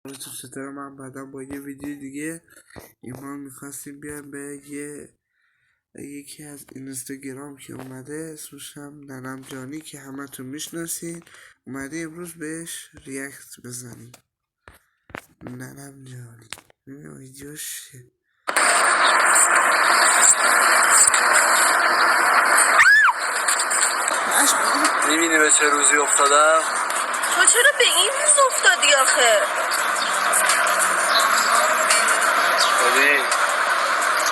تو ستاره من بعدم با یه ویدیو دیگه ایمان میخواستیم بیایم به یکی از اینستاگرام که اومده اسمش هم ننم جانی که همه تو میشناسین اومده امروز بهش ریاکت بزنیم. ننم جانی ببین ویدیوش میبینی به چه روزی افتادم؟ تو چرا به این روز افتادی آخه؟ ببین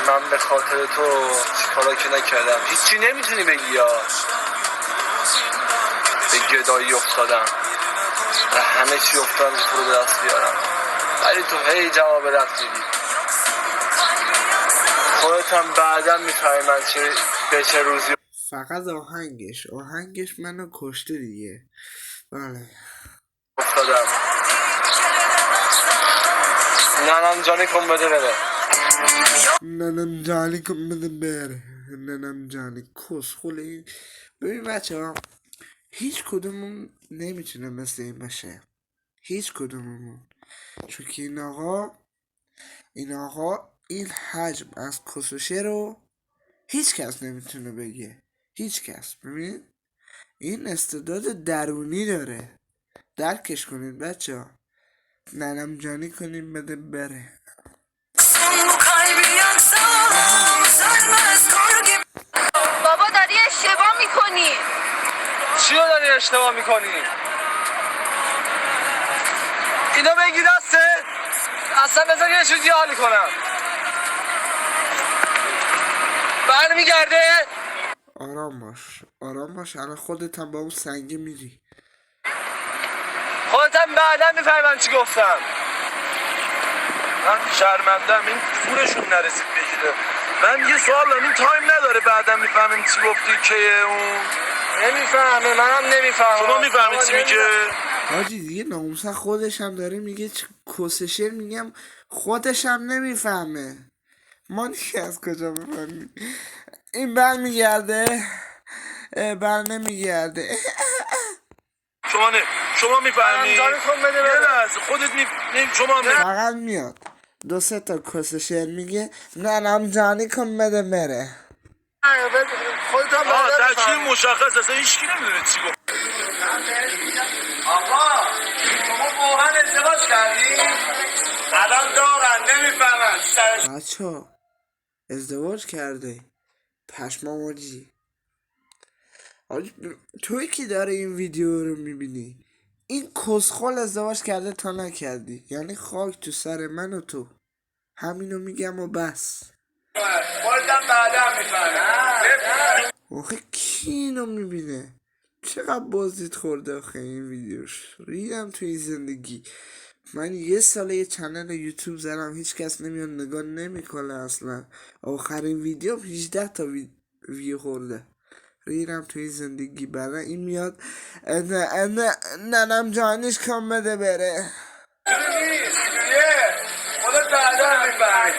من به خاطر تو چیکارا که نکردم هیچی نمیتونی بگی یا به گدایی افتادم و همه چی افتادم تو رو به دست بیارم ولی تو هی جواب رد میدی. خودت هم بعدا میفهمی من به چه روزی فقط آهنگش منو کشته دیگه. بله افتادم. ننم جانی کن بده بره. ننم جانی کن بده بره. ننم جانی کس خوله. ببین بچه ها هیچ کدومون نمیتونه مثل این باشه، هیچ کدوممون، چون که این آقا این حجم از کسوشه رو هیچ کس نمیتونه بگه، هیچ کس. ببین این استعداد درونی داره، درکش کنید بچه ها. ننم جانی کنیم بده بره. بابا داری اشتباه میکنی. چی رو داری اشتباه میکنی؟ اینو بگی دسته؟ اصلا بذار یه چیزی حالی کنم. برمیگرده. آرام باش الان خودت هم با اون سنگه میری. خودت هم بعدا میفهمی من چی گفتم. من شرمندم این پولشون نرسید بگیره. من یه سوال دارم این تایم نداره بعدا میفهمیم چی گفتی که اون نمیفهمه منم نمیفهمم. شما میفهمی چی میگه؟ حاجی دیگه ناموسا خودش هم داره میگه کسشر میگم خودش هم نمیفهمه. ما دیگه از کجا بفهمیم؟ این بر میگرده بر نمیگرده. شما میفهمی؟ یه لحظه خودت شما فقط میاد دو سه تا کسشر میگه ننم جانی کن بده بره. خودت هم ترکیب مشخص اصلا هیچکی نمیدونه چی گفت. آقا شما واقعا ازدواج کردی؟ الان دارن نمیفهمن. بچه ها ازدواج کرده پشمام حاجی. توی که داره این ویدیو رو میبینی این کسخل ازدواج کرده تا نکردی، یعنی خاک تو سر من و تو. همینو میگم و بس. خودتم بعدا میفهمم. آخه کی اینو میبینه؟ چقدر بازدید خورده آخه این ویدیوش. ریدم تو این زندگی. من یه ساله یه چنل یوتیوب زدم هیچ کس نمیاد نگاه نمیکنه اصلا. آخرین ویدیو 18 تا ویو خورده. ریدم تو این زندگی. بعدا این میاد ننم جانیش کن بده بره. خودت بعدا میفهمی.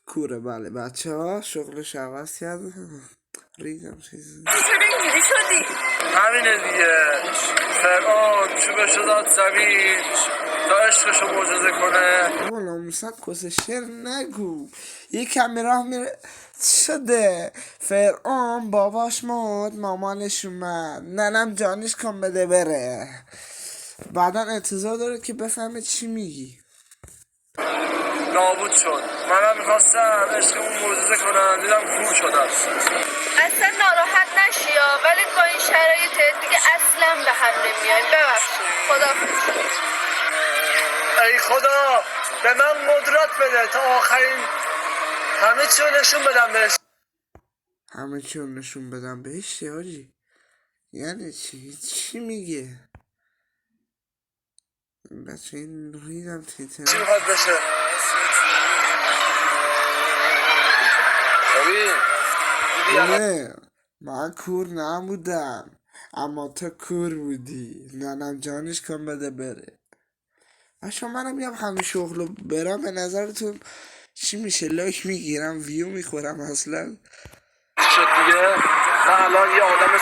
کوره بله بچه ها شغلش عوض کرد. ریدم چیزی چرا اینجوری شدی؟ همینه دیگه. فرعون چوبشو داد زمین تا عشقشو معجزه کنه. بابا ناموسن کس شعر نگو. یه کمی راه میره شده فرعون باباش مرد مامانش اومد ننم جانیش کن بده بره. بعدا انتظار داره که بفهمه چی میگی. نابود شد. منم میخواستم عشقمون معجزه کنم دیدم کور شدم. اصلا ناراحت نشی ولی با این شرایط دیگه اصلا به هم نمیای. ببخشید خداحافظ. ای خدا به من قدرت بده تا آخرین همه چی رو نشون بدم بهش. همه چی رو نشون بدم بهش حاجی؟ یعنی چی میگه؟ بچه این ریدم تیتر چی میخواد بشه؟ نه من کور نبودم اما تو کور بودی. ننم جانیش کن بده بره. بچه منم میام همه شغلو برم به نظرتون چی میشه؟ لایک میگیرم ویو میخورم اصلا شد دیگه. من الان یه آدم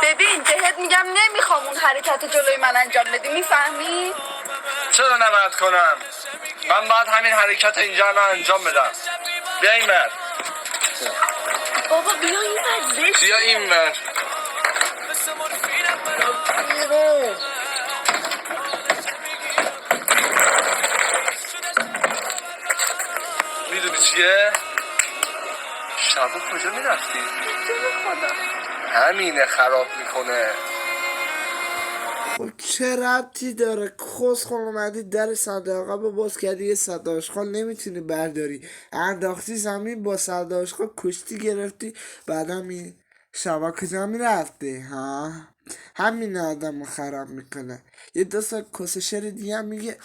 ببین بهت میگم نمیخوام اون حرکت جلوی من انجام بدی، میفهمی؟ چرا نباید کنم؟ من باید همین حرکت اینجا رو انجام بدم. بیا این بر. بابا بیا این بر. بیا این بر. میدونی چیه؟ شبا کجا میرفتی؟ همینه خراب میکنه. خب چه ربطی داره؟ کس خون اومدی در صندوق با باز کردی، یه صداشخال نمیتونی برداری، انداختی زمین با صداشخال کشتی گرفتی، بعدم این شبا کجا میرفتی ها؟ همین آدم رو خراب میکنه. یه دو سال کسشر دیگه هم میگه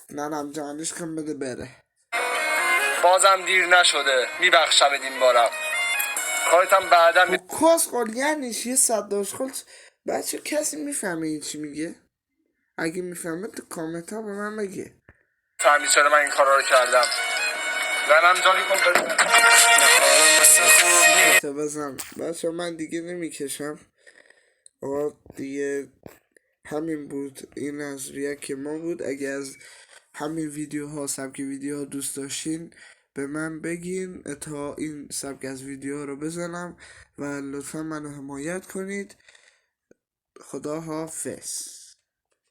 ننم جانش کن بده بره. بازم دیر نشده، میبخشم این بارم. کارتم بعدم خب کس خول یعنی یه صداشخال. بچه کسی میفهمه این چی میگه؟ اگه میفهمه تو کامنت ها به من بگه. فهمی چرا من این کارا رو کردم. ننم جانی کن بده. تا بزن بچه من دیگه نمیکشم. آقا دیگه همین بود. این از ریاک ما بود. اگه از همین ویدیوها سبک ویدیوها دوست داشتین به من بگین تا این سبک از ویدیوها رو بزنم و لطفا منو حمایت کنید. خدا حافظ.